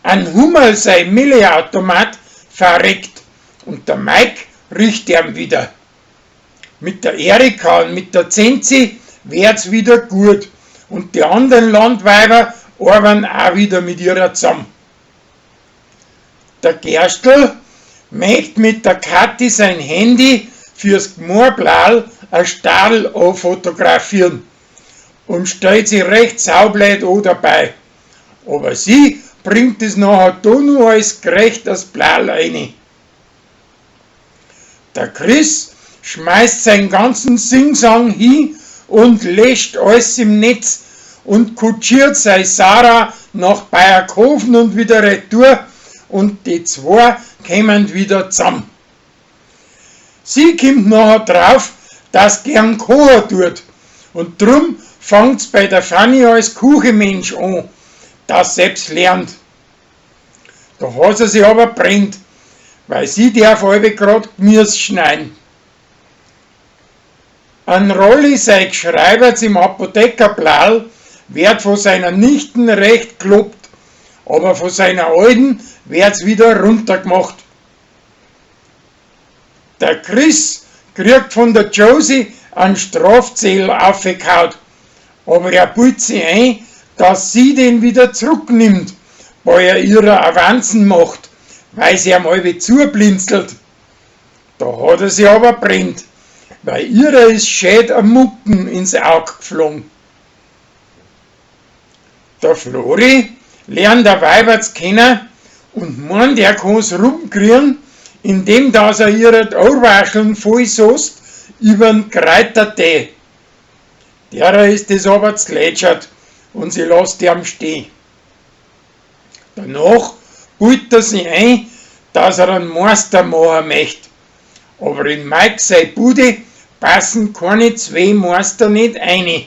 Ein Hummel sein Milchautomat verreckt und der Mike riecht ihm wieder. Mit der Erika und mit der Zenzi werd's wieder gut und die anderen Landweiber arbeiten auch wieder mit ihrer zusammen. Der Gerstl möchte mit der Kathi sein Handy fürs Gmorblal ein Stadl fotografieren und stellt sich recht saublöd an dabei. Aber sie bringt es nachher da nur als gerecht das Blal rein. Der Chris schmeißt seinen ganzen Singsang hin und lässt alles im Netz und kutschiert seine Sarah nach Bayerkofen und wieder retour und die zwei kommen wieder zusammen. Sie kommt nachher drauf, dass gern kochen tut und drum fängt's bei der Fanny als Kuchenmensch an, das selbst lernt. Da hat sie sich aber brennt, weil sie darf halbe grad Gemüse schneiden. Ein Rolli sei Geschreiberts im Apothekerblal wird von seiner Nichten recht gelobt, aber von seiner Alten wird's wieder runtergemacht. Der Chris kriegt von der Josie einen Strafzettel aufgekaut, aber er bildet sich ein, dass sie den wieder zurücknimmt, weil er ihrer Avanzen macht, weil sie ihm halbe zublinzelt. Da hat er sich aber brennt, weil ihrer ist schön ein Mucken ins Auge geflogen. Der Flori lernt der Weiberts kennen und meint, er kann's rumkriegen, indem dass er ihre Ohrwascheln voll soßt übern Kräutertee. Derer ist es aber zlätschert und sie lässt ihn stehen. Danach bildet er sich ein, dass er einen Meister machen möchte. Aber in Mike sei Bude passen keine zwei Meister nicht rein.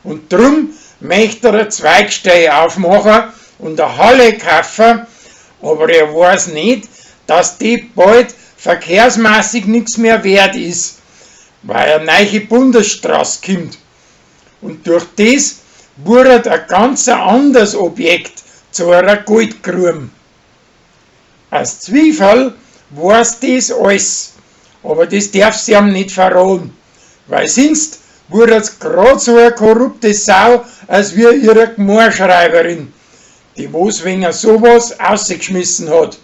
Und drum möchte er eine Zweigstelle aufmachen und eine Halle kaufen, aber er weiß nicht, dass die bald verkehrsmäßig nichts mehr wert ist, weil eine neue Bundesstraße kommt. Und durch das wurde ein ganz anderes Objekt zu einer Goldgrube. Als Zwiefel weiß das alles, aber das darf sie ihm nicht verraten, weil sonst wurde es gerade so eine korrupte Sau, als wie ihre Gmorschreiberin, die was wegen sowas ausgeschmissen hat.